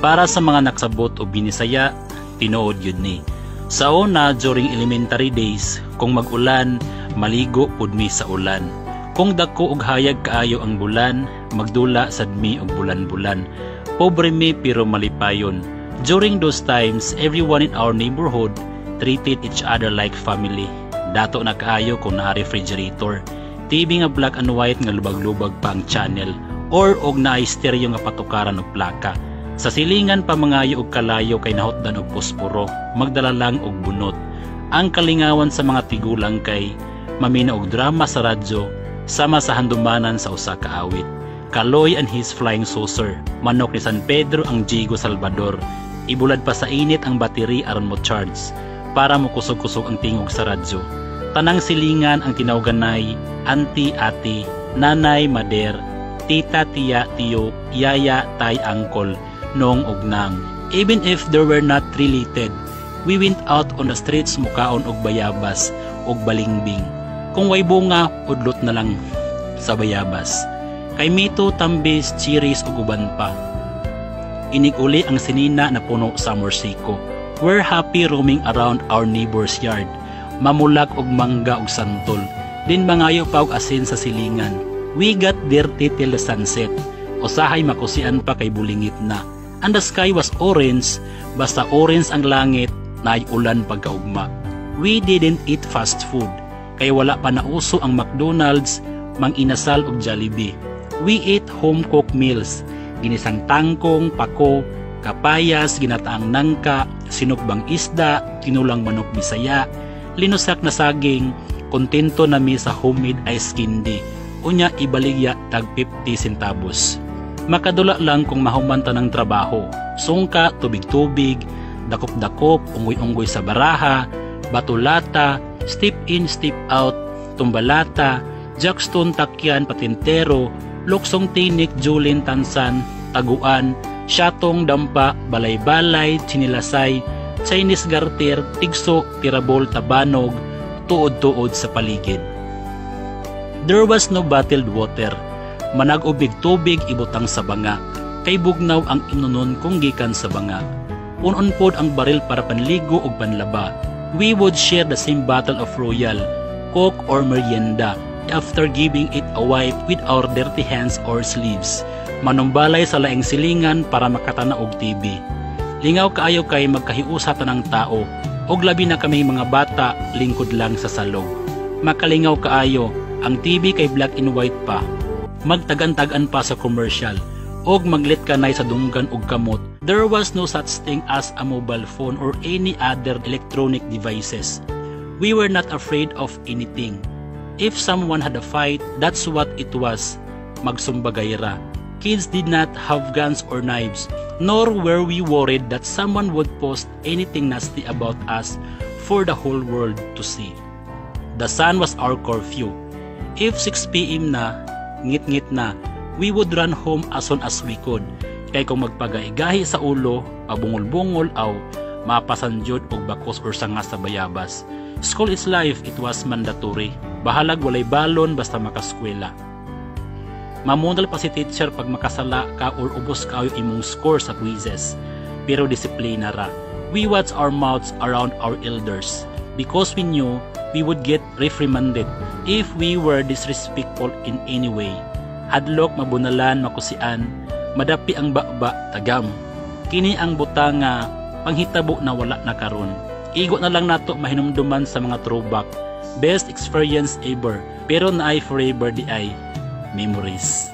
Para sa mga nagsabot o binisaya, tinuod yun ni. Sa una, during elementary days, kung mag-ulan, maligo pud mi sa ulan. Kung dako og hayag kaayo ang bulan, magdula sad mi og bulan-bulan. Pobre mi pero malipayon. During those times, everyone in our neighborhood treated each other like family. Dato na kaayo kung naa refrigerator. TV nga black and white nga lubag-lubag pa ang channel, or og naay stereo nga patukaran og plaka. Sa silingan pa mangayo og kalayo kay nahotdan og posporo, magdala lang og bunot. Ang kalingawan sa mga tigulang kay mamina og drama sa radyo, sama sa handumanan sa usa ka awit. Kaloy and his flying saucer, manok ni San Pedro ang Diego Salvador. Ibulad pa sa init ang battery aron mo charge para mukusog-kusog ang tingog sa radyo. Tanang silingan ang tinawganay auntie, ate, nanay, mader, tita, tiya, tiyo, yaya, tay, uncle, nong ug nang. Even if they were not related, we went out on the streets mukaon og bayabas og balingbing. Kung way bunga, udlot na lang sa bayabas. Kay mito, tambis, chiris ug uban pa. Inig-uli ang sinina na puno sa morsiko. We're happy roaming around our neighbor's yard. Mamulak og mangga og santol. Din mangayo pa og asin sa silingan. We got dirty till the sunset. Usahay makusian pa kay bulingit na. And the sky was orange, basta orange ang langit, naay ulan pagkaugma. We didn't eat fast food, kay wala pa nauso ang McDonald's, Mang Inasal ug Jollibee. We ate home-cooked meals, ginisang tangkong, pako, kapayas, ginataang nangka, sinukbang isda, tinulang manok Bisaya, linusak na saging. Kontento nami sa homemade ice candy. Unya ibaligya tag 50 centavos. Makadula lang kung mahumanta ng trabaho. Sungka, tubig-tubig, dakop-dakop, unggoy-unggoy sa baraha, batulata, step in, step out, tumbalata, jackstone, takyan, patintero, luksong tinik, julin, tansan, taguan, syatong, dampa, balay-balay, chinilasay, Chinese garter, tigso, tirabol, tabanog, tuod-tuod sa paligid. There was no bottled water. Manag-ubig tubig ibutang sa banga. Kay bugnaw ang inunon kung gikan sa banga. Unon pod ang baril para panligo ug panlaba. We would share the same bottle of Royal, Coke or merienda after giving it a wipe with our dirty hands or sleeves. Manumbalay sa laing silingan para makatana og TV. Lingaw kaayo kay magkahiusa tanang tao. Og labi na kami mga bata, lingkod lang sa salog. Makalingaw kaayo, ang TV kay black and white pa. Magtagan-tagan pa sa commercial. Og maglit kanay sa dunggan og kamot. There was no such thing as a mobile phone or any other electronic devices. We were not afraid of anything. If someone had a fight, that's what it was. Magsumbagayra. Kids did not have guns or knives, nor were we worried that someone would post anything nasty about us for the whole world to see. The sun was our curfew. If 6 p.m. na, ngit-ngit na, we would run home as soon as we could. Kay kung magpagaigahi sa ulo, pabungol-bungol aw, mapasanjod og bakos or sanga sa bayabas. School is life, it was mandatory. Bahalag walay balon basta makaskwela. Mamunal pa si teacher pag makasala ka or ubos ka imong score sa quizzes. Pero disiplina ra. We watch our mouths around our elders because we knew we would get reprimanded if we were disrespectful in any way. Hadlok, mabunalan, makusian, madapi ang bakba, tagam. Kini ang butanga, panghitabo na wala na karon. Igo na lang nato mahinumduman sa mga throwback. Best experience ever, pero naay forever di ay memories.